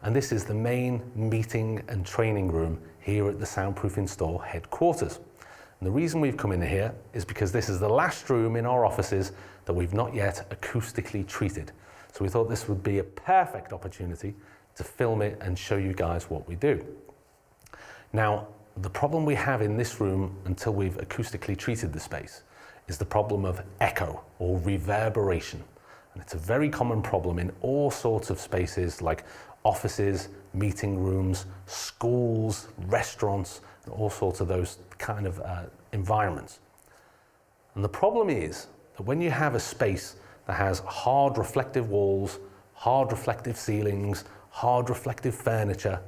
and this is the main meeting and training room here at the Soundproofing Store headquarters. And the reason we've come in here is because this is the last room in our offices that we've not yet acoustically treated. So we thought this would be a perfect opportunity to film it and show you guys what we do. Now, the problem we have in this room until we've acoustically treated the space is the problem of echo or reverberation. And it's a very common problem in all sorts of spaces like offices, meeting rooms, schools, restaurants, and all sorts of those kind of environments. And the problem is that when you have a space that has hard reflective walls, hard reflective ceilings, hard reflective furniture,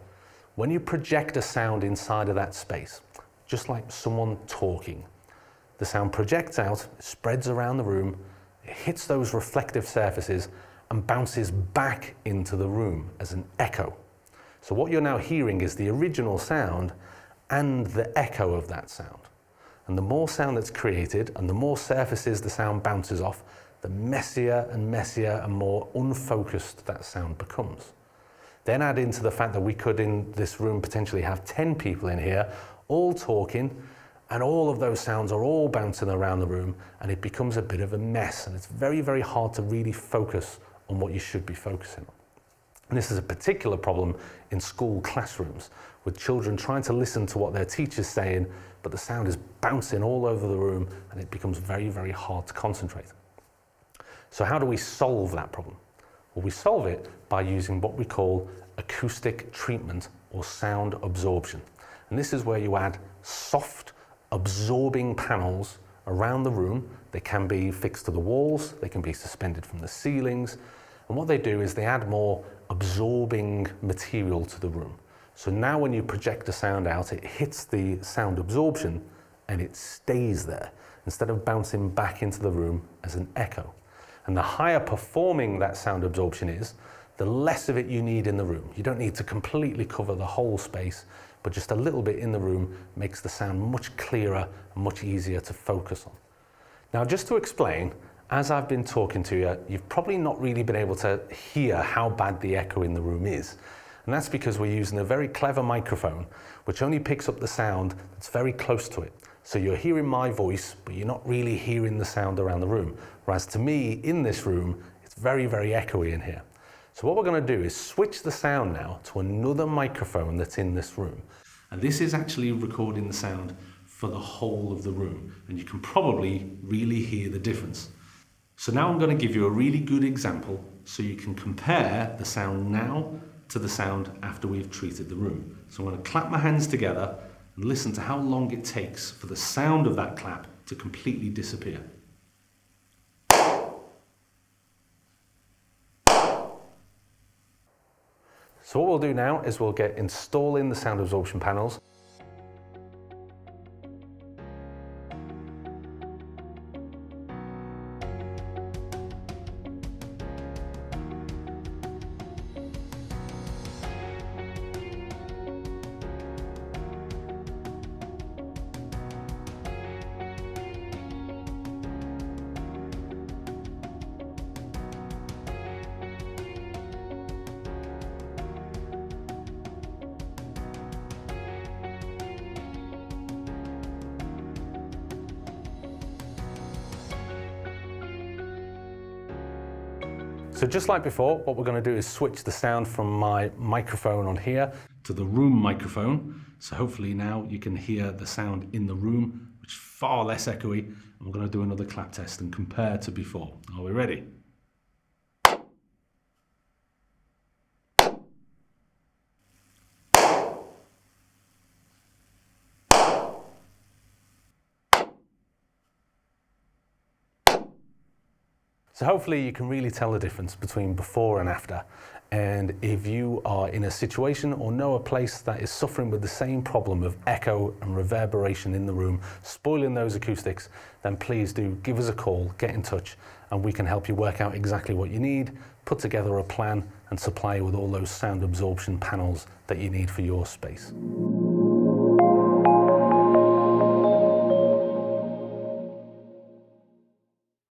when you project a sound inside of that space, just like someone talking, the sound projects out, spreads around the room, it hits those reflective surfaces and bounces back into the room as an echo. So what you're now hearing is the original sound and the echo of that sound. And the more sound that's created and the more surfaces the sound bounces off, the messier and more unfocused that sound becomes. Then add into the fact that we could in this room potentially have 10 people in here all talking, and all of those sounds are all bouncing around the room, and it becomes a bit of a mess, and it's very, very hard to really focus on what you should be focusing on. And this is a particular problem in school classrooms with children trying to listen to what their teacher's saying, but the sound is bouncing all over the room and it becomes very, very hard to concentrate. So how do we solve that problem? Well, we solve it by using what we call acoustic treatment or sound absorption. And this is where you add soft, absorbing panels around the room. They can be fixed to the walls, they can be suspended from the ceilings. And what they do is they add more absorbing material to the room. So now when you project the sound out, it hits the sound absorption and it stays there instead of bouncing back into the room as an echo. And the higher performing that sound absorption is, the less of it you need in the room. You don't need to completely cover the whole space, but just a little bit in the room makes the sound much clearer and much easier to focus on. Now, just to explain, as I've been talking to you, you've probably not really been able to hear how bad the echo in the room is. And that's because we're using a very clever microphone, which only picks up the sound that's very close to it. So you're hearing my voice, but you're not really hearing the sound around the room. Whereas to me, in this room, it's very, very echoey in here. So what we're going to do is switch the sound now to another microphone that's in this room. And this is actually recording the sound for the whole of the room. And you can probably really hear the difference. So now I'm going to give you a really good example so you can compare the sound now to the sound after we've treated the room. So I'm going to clap my hands together and listen to how long it takes for the sound of that clap to completely disappear. So what we'll do now is we'll get installing the sound absorption panels. So just like before, what we're going to do is switch the sound from my microphone on here to the room microphone. So hopefully now you can hear the sound in the room, which is far less echoey. And we're going to do another clap test and compare to before. Are we ready? So hopefully you can really tell the difference between before and after. And if you are in a situation or know a place that is suffering with the same problem of echo and reverberation in the room, spoiling those acoustics, then please do give us a call, get in touch, and we can help you work out exactly what you need, put together a plan, and supply you with all those sound absorption panels that you need for your space.